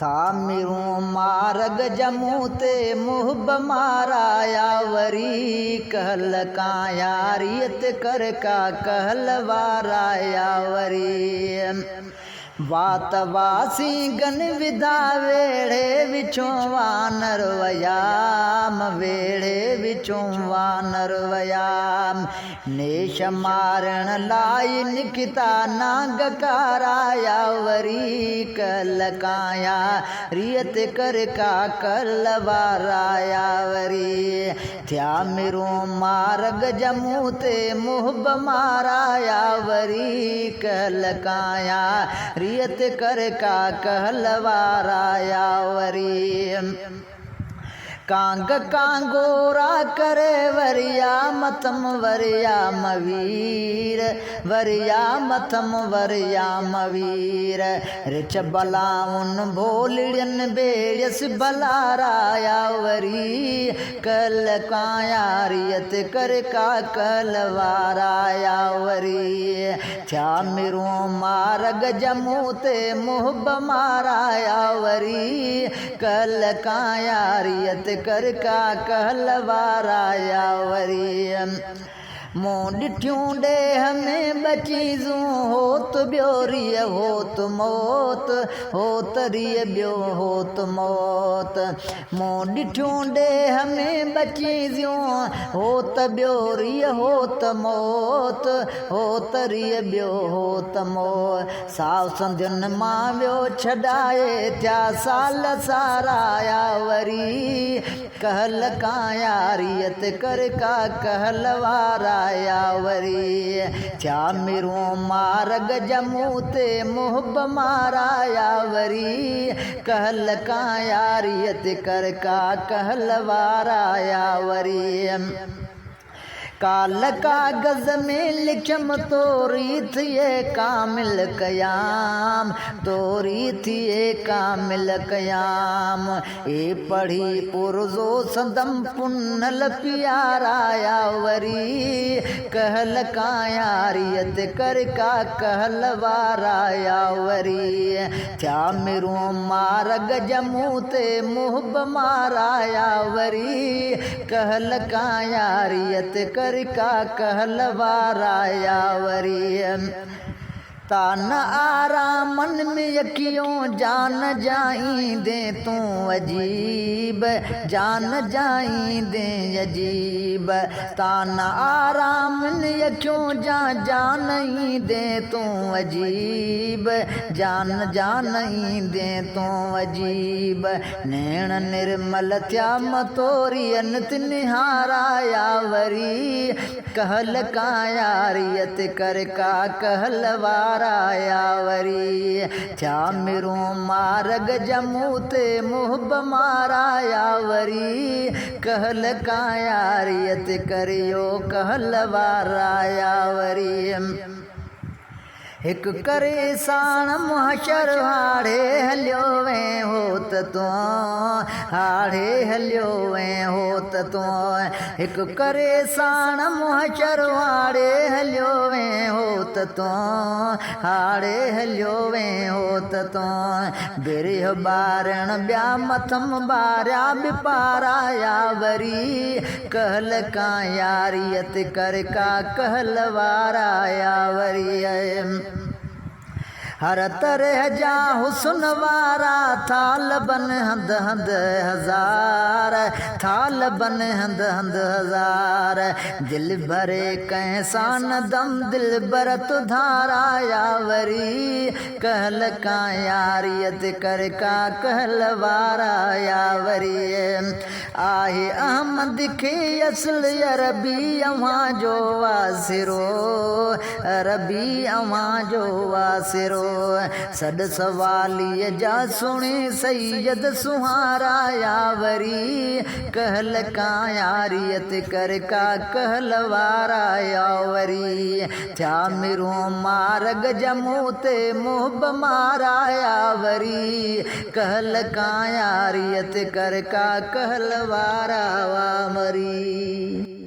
था मिरूं मारग जमूं ते मुहब माराया वरी कहल का यारियत कर का कहल वाराया वरी वात वासी गन विधा वेड़े विचों वानर वयाम वेड़े विचों वानर वयाम नेश मारण लाई निकिता नाग काराया वरी कल काया रियत कर का कल वाराया वरी थया मिरूं मारग जमूं ते मुहब माराया वरी कल काया रियत कर का कहल वाराया वरी कांग कांगोरा करे वरिया मतम वरिया मवीर वरिया मतम वरिया मवीर रिच बलाउन भोलियन बेयस बलाराया वरी कल काया रियत कर का कल वाराया वरी थया मिरूं मारग जमूं ते मुहब माराया वरी कल काया रियत कर का कहल वाराया वरी मूं ॾिठियूं ॾेह में बचीज़ूं होत ॿियोरीअ होत मौत होत रिय ॿियो होत मौत मूं ॾिठियूं ॾेह में बचीज़ूं होत ॿियोरीअ होत मौत होत रिय ॿियो होत मौत साव संधियुनि मां वियो छॾाए थिया साल साराया वरी कहल काया रियत कर का कहल वाराया वरी थया मिरूं मारग जमूं ते मुहब माराया वरी कहल काया रियत कर का कहल वाराया वरी काल कागज़ में लिखम तोरी थिए कामिल कयाम तोरी थिए कामिल कयाम ए पढ़ी पुरज़ो संदम पुनल प्याराया वरी कहल काया रियत कर का कहल वाराया वरी थया मिरूं मारग जमूं ते मुहब माराया वरी कहल काया रियत कर का कहल वाराया वरी तान आरामन में यकियों जान जाई दे तूं अजीब जान जाई दे अजीब तान आरामन यकियों जान दे तूं अजीब जान दे तूं अजीब नैण निर्मल थया मतोरियन निहाराया वरी कहल काया रियत कर का कहल वाराया वरी थया मिरूं मारग जमूं ते मुहब माराया वरी कहल काया रियत करियो कहल वाराया वरी हिक करे साण मुहशर हाड़े हलियो वे होत तूं हाड़े हलियो वे होत तूं हिक करे साण मुहशर हाड़े हलियो वे होत तूं हाड़े हलियो वे होत तूं बिरह ॿारण ॿिया मथम ॿारिया बि पाराया वरी कहल काया रियत कर का कहल वाराया वरी हर तरह जा हुस्न वारा थाल बन हंद हंद हज़ार थाल बन हंद हंद हज़ार दिल भरे कैसा न दम दिल भरत धाराया वरी कहल काया रियत कर का कहल वाराया वरी आहे अहमद खे असल अरबी अवां जो वासिरो अरबी अवां जो वासिरो सद सवालीअ जा सुणे सैयद सुहाराया वरी कहल काया रियत कर का कहल वाराया वरी थया मिरूं मारग जमूं ते मुहब माराया वरी कहल काया रियत कर का कहल वाराया वरी।